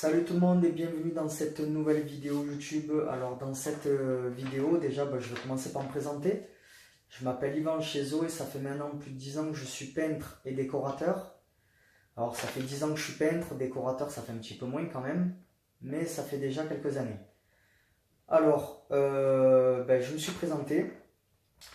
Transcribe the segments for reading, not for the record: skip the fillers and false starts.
Salut tout le monde et bienvenue dans cette nouvelle vidéo YouTube. Alors dans cette vidéo déjà je vais commencer par me présenter. Je m'appelle Yvan Chezo et ça fait maintenant plus de 10 ans que je suis peintre et décorateur. Alors ça fait 10 ans que je suis peintre, décorateur ça fait un petit peu moins quand même, mais ça fait déjà quelques années. Alors je me suis présenté.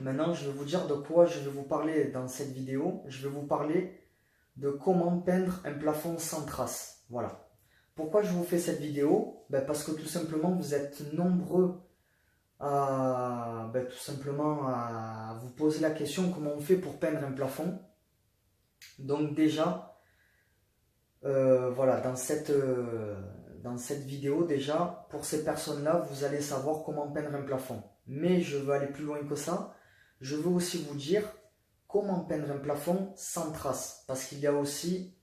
Maintenant je vais vous dire de quoi je vais vous parler dans cette vidéo. Je vais vous parler de comment peindre un plafond sans traces. Voilà. Pourquoi je vous fais cette vidéo? Parce que tout simplement vous êtes nombreux à tout simplement à vous poser la question comment on fait pour peindre un plafond. Donc déjà, voilà, dans cette vidéo déjà, pour ces personnes-là, vous allez savoir comment peindre un plafond. Mais je veux aller plus loin que ça. Je veux aussi vous dire comment peindre un plafond sans traces. Parce qu'il y a aussi...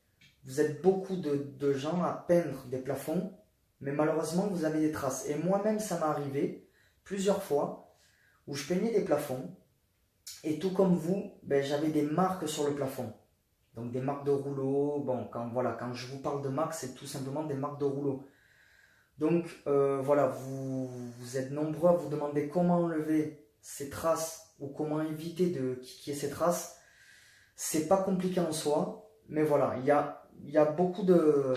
Vous êtes beaucoup de gens à peindre des plafonds, mais malheureusement vous avez des traces. Et moi-même ça m'est arrivé plusieurs fois où je peignais des plafonds et tout comme vous, j'avais des marques sur le plafond. Donc des marques de rouleau. Bon, quand je vous parle de marques, c'est tout simplement des marques de rouleau. Donc voilà, vous êtes nombreux à vous demander comment enlever ces traces ou comment éviter qu'il y ait ces traces. C'est pas compliqué en soi, mais voilà, il y a beaucoup de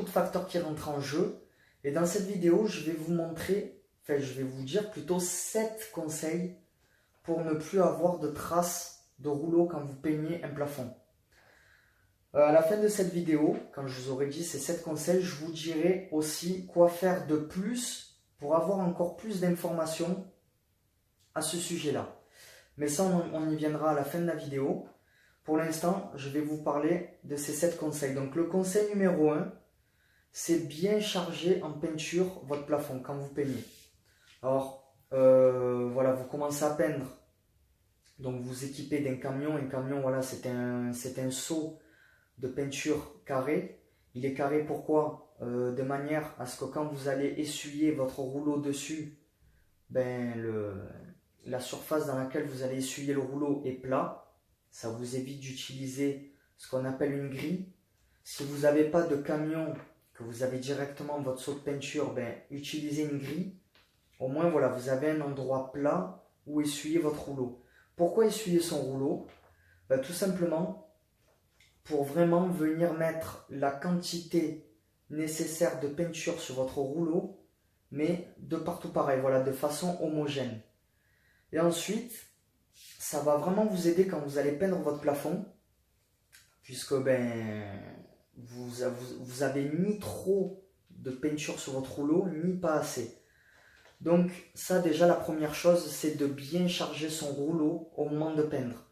facteurs qui rentrent en jeu. Et dans cette vidéo, je vais vous montrer, je vais vous dire plutôt 7 conseils pour ne plus avoir de traces de rouleau quand vous peignez un plafond. À la fin de cette vidéo, quand je vous aurai dit ces 7 conseils, je vous dirai aussi quoi faire de plus pour avoir encore plus d'informations à ce sujet-là. Mais ça, on y viendra à la fin de la vidéo. Pour l'instant, je vais vous parler de ces 7 conseils. Donc le conseil numéro 1, c'est bien charger en peinture votre plafond quand vous peignez. Alors, voilà, vous commencez à peindre. Donc vous équipez d'un camion. Un camion, voilà, c'est un seau de peinture carré. Il est carré pourquoi? De manière à ce que quand vous allez essuyer votre rouleau dessus, la surface dans laquelle vous allez essuyer le rouleau est plat. Ça vous évite d'utiliser ce qu'on appelle une grille. Si vous n'avez pas de camion, que vous avez directement votre seau de peinture, utilisez une grille. Au moins, voilà, vous avez un endroit plat où essuyer votre rouleau. Pourquoi essuyer son rouleau? Tout simplement pour vraiment venir mettre la quantité nécessaire de peinture sur votre rouleau, mais de partout pareil, voilà, de façon homogène. Et ensuite, ça va vraiment vous aider quand vous allez peindre votre plafond, puisque vous avez ni trop de peinture sur votre rouleau, ni pas assez. Donc ça déjà, la première chose, c'est de bien charger son rouleau au moment de peindre.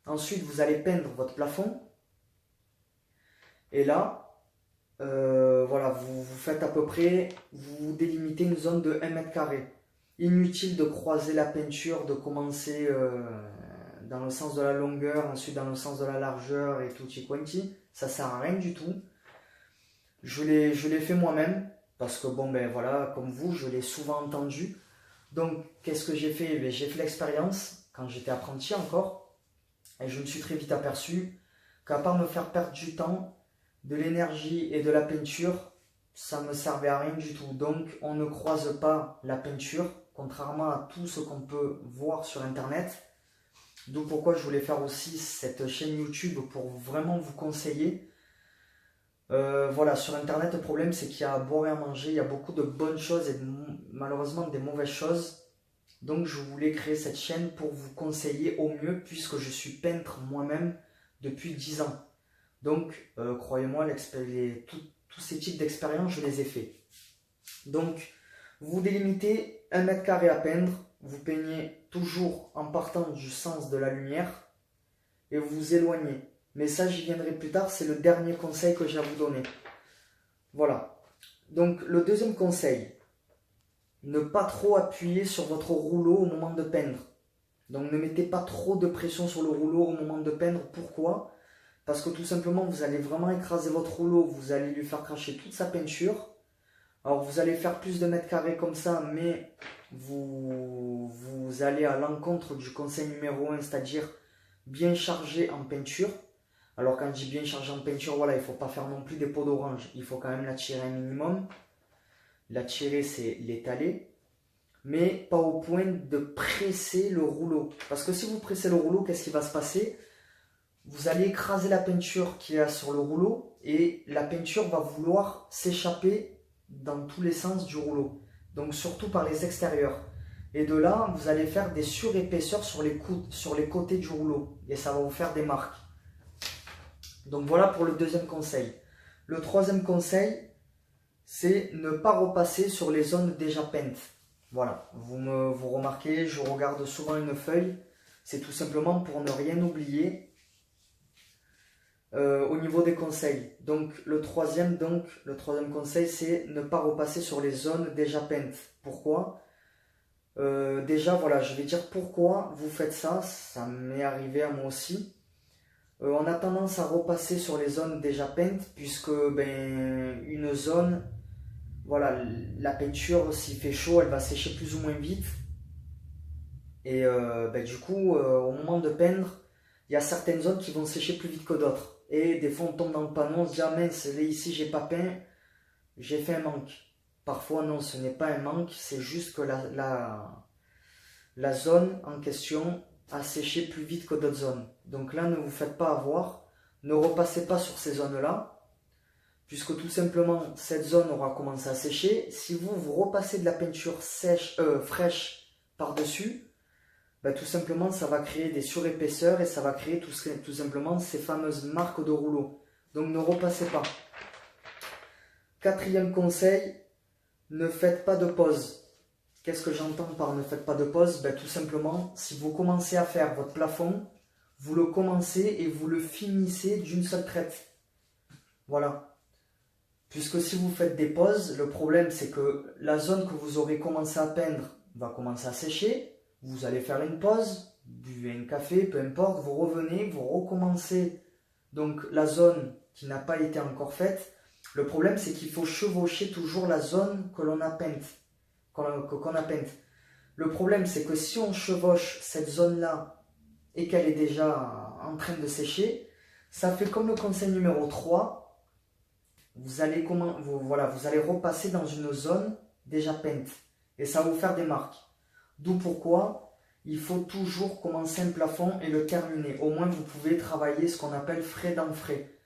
Ensuite, vous allez peindre votre plafond. Et là, voilà, vous faites à peu près, vous délimitez une zone de 1 mètre carré. Inutile de croiser la peinture, de commencer dans le sens de la longueur, ensuite dans le sens de la largeur et tutti quanti. Ça sert à rien du tout. Je l'ai fait moi-même parce que voilà, comme vous, je l'ai souvent entendu. Donc qu'est-ce que j'ai fait? J'ai fait l'expérience quand j'étais apprenti encore et je me suis très vite aperçu qu'à part me faire perdre du temps, de l'énergie et de la peinture, ça ne me servait à rien du tout. Donc on ne croise pas la peinture, contrairement à tout ce qu'on peut voir sur internet. D'où pourquoi je voulais faire aussi cette chaîne YouTube pour vraiment vous conseiller. Voilà, sur internet le problème c'est qu'il y a à boire et à manger, il y a beaucoup de bonnes choses et malheureusement des mauvaises choses. Donc je voulais créer cette chaîne pour vous conseiller au mieux puisque je suis peintre moi-même depuis 10 ans. Donc croyez-moi, tous ces types d'expériences je les ai fait. Donc vous délimitez 1 mètre carré à peindre, vous peignez toujours en partant du sens de la lumière et vous vous éloignez. Mais ça j'y viendrai plus tard, c'est le dernier conseil que j'ai à vous donner. Voilà. Donc le deuxième conseil, ne pas trop appuyer sur votre rouleau au moment de peindre. Donc ne mettez pas trop de pression sur le rouleau au moment de peindre. Pourquoi? Parce que tout simplement vous allez vraiment écraser votre rouleau, vous allez lui faire cracher toute sa peinture. Alors vous allez faire plus de mètres carrés comme ça, mais vous allez à l'encontre du conseil numéro 1, c'est-à-dire bien charger en peinture. Alors quand je dis bien chargé en peinture, voilà, il ne faut pas faire non plus des pots d'orange. Il faut quand même la tirer un minimum. La tirer, c'est l'étaler. Mais pas au point de presser le rouleau. Parce que si vous pressez le rouleau, qu'est-ce qui va se passer? Vous allez écraser la peinture qu'il y a sur le rouleau et la peinture va vouloir s'échapper dans tous les sens du rouleau. Donc surtout par les extérieurs. Et de là, vous allez faire des surépaisseurs sur les côtés du rouleau. Et ça va vous faire des marques. Donc voilà pour le deuxième conseil. Le troisième conseil, c'est ne pas repasser sur les zones déjà peintes. Voilà, vous remarquez, je regarde souvent une feuille. C'est tout simplement pour ne rien oublier au niveau des conseils. Donc le troisième conseil, c'est ne pas repasser sur les zones déjà peintes. Pourquoi? Déjà, voilà, je vais dire pourquoi vous faites ça. Ça m'est arrivé à moi aussi. On a tendance à repasser sur les zones déjà peintes, puisque une zone, voilà, la peinture, s'il fait chaud, elle va sécher plus ou moins vite. Et du coup, au moment de peindre, il y a certaines zones qui vont sécher plus vite que d'autres. Et des fois, on tombe dans le panneau, on se dit, ah mince, là, ici, j'ai pas peint, j'ai fait un manque. Parfois, non, ce n'est pas un manque, c'est juste que la zone en question a séché plus vite que d'autres zones. Donc là, ne vous faites pas avoir, ne repassez pas sur ces zones-là, puisque tout simplement, cette zone aura commencé à sécher. Si vous repassez de la peinture fraîche par-dessus, tout simplement, ça va créer des surépaisseurs et ça va créer tout simplement ces fameuses marques de rouleau. Donc ne repassez pas. Quatrième conseil, ne faites pas de pause. Qu'est-ce que j'entends par ne faites pas de pause? Tout simplement, si vous commencez à faire votre plafond, vous le commencez et vous le finissez d'une seule traite. Voilà. Puisque si vous faites des pauses, le problème c'est que la zone que vous aurez commencé à peindre va commencer à sécher. Vous allez faire une pause, buvez un café, peu importe, vous revenez, vous recommencez donc la zone qui n'a pas été encore faite. Le problème, c'est qu'il faut chevaucher toujours la zone que l'on a peinte. Qu'on a peinte. Le problème, c'est que si on chevauche cette zone-là et qu'elle est déjà en train de sécher, ça fait comme le conseil numéro 3. Vous allez repasser dans une zone déjà peinte. Et ça va vous faire des marques. D'où pourquoi il faut toujours commencer un plafond et le terminer. Au moins, vous pouvez travailler ce qu'on appelle frais dans frais.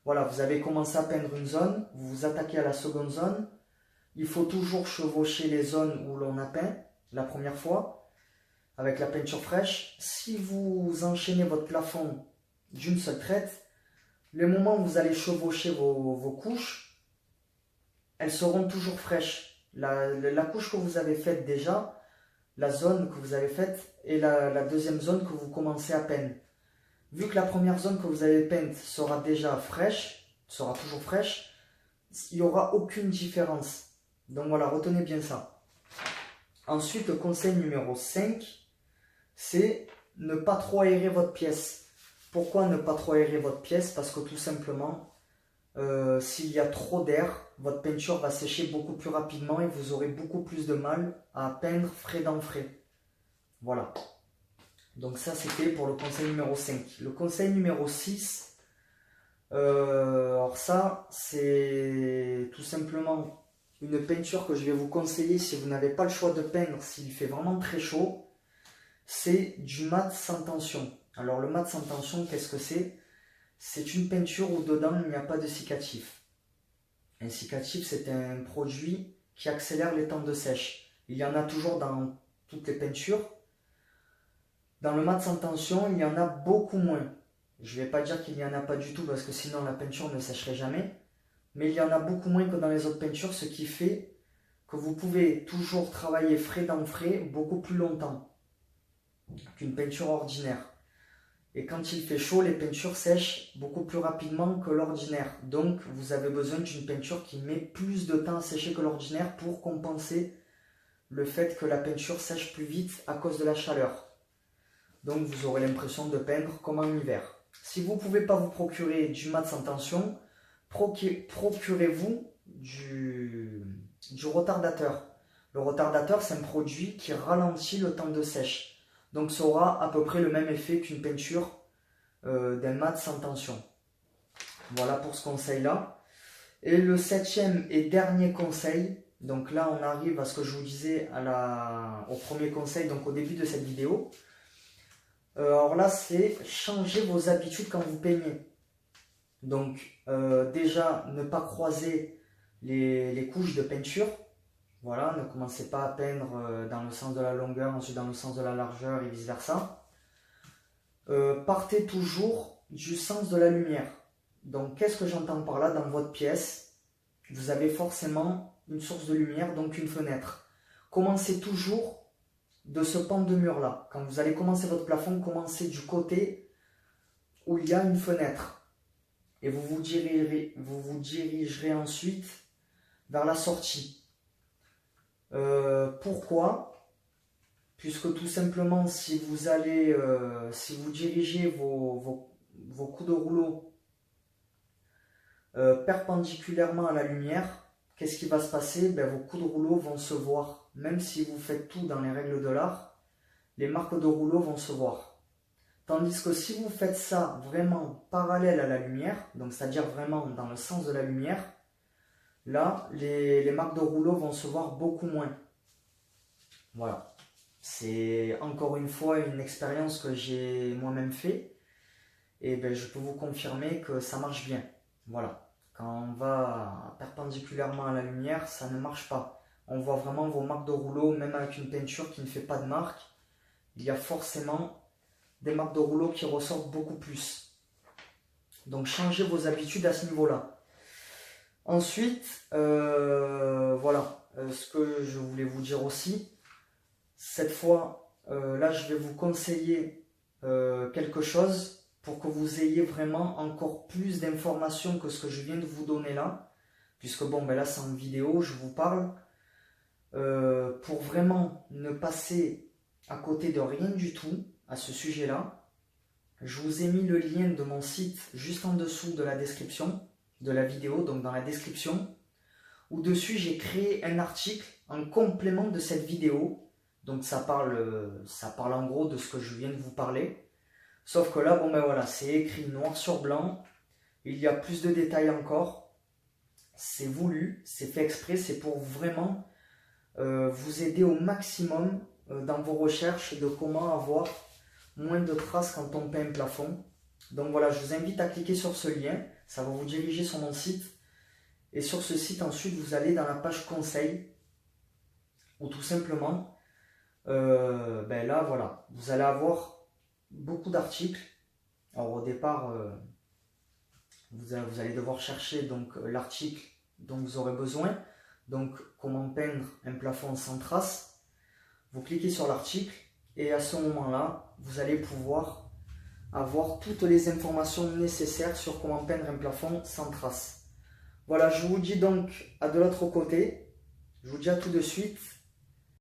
Voilà, vous avez commencé à peindre une zone, vous vous attaquez à la seconde zone. Il faut toujours chevaucher les zones où l'on a peint la première fois avec la peinture fraîche. Si vous enchaînez votre plafond d'une seule traite, les moments où vous allez chevaucher vos couches, elles seront toujours fraîches. La couche que vous avez faite déjà, la zone que vous avez faite et la deuxième zone que vous commencez à peindre. Vu que la première zone que vous avez peinte sera déjà fraîche, sera toujours fraîche, il n'y aura aucune différence. Donc voilà, retenez bien ça. Ensuite, le conseil numéro 5, c'est ne pas trop aérer votre pièce. Pourquoi ne pas trop aérer votre pièce? Parce que tout simplement, s'il y a trop d'air, votre peinture va sécher beaucoup plus rapidement et vous aurez beaucoup plus de mal à peindre frais dans frais. Voilà. Donc ça, c'était pour le conseil numéro 5. Le conseil numéro 6, alors ça, c'est tout simplement une peinture que je vais vous conseiller si vous n'avez pas le choix de peindre, s'il fait vraiment très chaud. C'est du mat sans tension. Alors le mat sans tension, qu'est-ce que c'est? C'est une peinture où dedans il n'y a pas de cicatif. Un cicatif, c'est un produit qui accélère les temps de sèche. Il y en a toujours dans toutes les peintures. Dans le mat sans tension, il y en a beaucoup moins. Je ne vais pas dire qu'il n'y en a pas du tout parce que sinon la peinture ne sècherait jamais. Mais il y en a beaucoup moins que dans les autres peintures, ce qui fait que vous pouvez toujours travailler frais dans frais beaucoup plus longtemps qu'une peinture ordinaire. Et quand il fait chaud, les peintures sèchent beaucoup plus rapidement que l'ordinaire. Donc, vous avez besoin d'une peinture qui met plus de temps à sécher que l'ordinaire pour compenser le fait que la peinture sèche plus vite à cause de la chaleur. Donc, vous aurez l'impression de peindre comme en hiver. Si vous ne pouvez pas vous procurer du mat sans tension, procurez-vous du retardateur. Le retardateur, c'est un produit qui ralentit le temps de sèche. Donc ça aura à peu près le même effet qu'une peinture d'un mat sans tension. Voilà pour ce conseil-là. Et le 7e et dernier conseil, donc là on arrive à ce que je vous disais au premier conseil, donc au début de cette vidéo. Alors là c'est changer vos habitudes quand vous peignez. Donc déjà ne pas croiser les couches de peinture. Voilà, ne commencez pas à peindre dans le sens de la longueur, ensuite dans le sens de la largeur et vice versa. Partez toujours du sens de la lumière. Donc qu'est-ce que j'entends par là? Dans votre pièce, vous avez forcément une source de lumière, donc une fenêtre. Commencez toujours de ce pan de mur là. Quand vous allez commencer votre plafond, commencez du côté où il y a une fenêtre. Et vous vous dirigerez ensuite vers la sortie. Pourquoi? Puisque tout simplement, si vous dirigez vos coups de rouleau perpendiculairement à la lumière, qu'est-ce qui va se passer? Vos coups de rouleau vont se voir. Même si vous faites tout dans les règles de l'art, les marques de rouleau vont se voir. Tandis que si vous faites ça vraiment parallèle à la lumière, donc c'est-à-dire vraiment dans le sens de la lumière, là, les marques de rouleau vont se voir beaucoup moins. Voilà. C'est encore une fois une expérience que j'ai moi-même fait. Et je peux vous confirmer que ça marche bien. Voilà. Quand on va perpendiculairement à la lumière, ça ne marche pas. On voit vraiment vos marques de rouleau, même avec une peinture qui ne fait pas de marque. Il y a forcément des marques de rouleau qui ressortent beaucoup plus. Donc changez vos habitudes à ce niveau-là. Ensuite, voilà, ce que je voulais vous dire aussi, cette fois, là je vais vous conseiller quelque chose pour que vous ayez vraiment encore plus d'informations que ce que je viens de vous donner là, puisque bon, là c'est en vidéo, je vous parle, pour vraiment ne passer à côté de rien du tout à ce sujet-là. Je vous ai mis le lien de mon site juste en dessous de la description de la vidéo, donc dans la description, où dessus j'ai créé un article en complément de cette vidéo. Donc ça parle en gros de ce que je viens de vous parler. Sauf que là, voilà, c'est écrit noir sur blanc. Il y a plus de détails encore. C'est voulu, c'est fait exprès, c'est pour vraiment vous aider au maximum dans vos recherches de comment avoir moins de traces quand on peint un plafond. Donc voilà, je vous invite à cliquer sur ce lien, ça va vous diriger sur mon site. Et sur ce site, ensuite, vous allez dans la page conseil, où tout simplement, là, voilà, vous allez avoir beaucoup d'articles. Alors au départ, vous allez devoir chercher donc l'article dont vous aurez besoin. Donc, comment peindre un plafond sans traces. Vous cliquez sur l'article et à ce moment-là, vous allez pouvoir avoir toutes les informations nécessaires sur comment peindre un plafond sans traces. Voilà, je vous dis donc à de l'autre côté. Je vous dis à tout de suite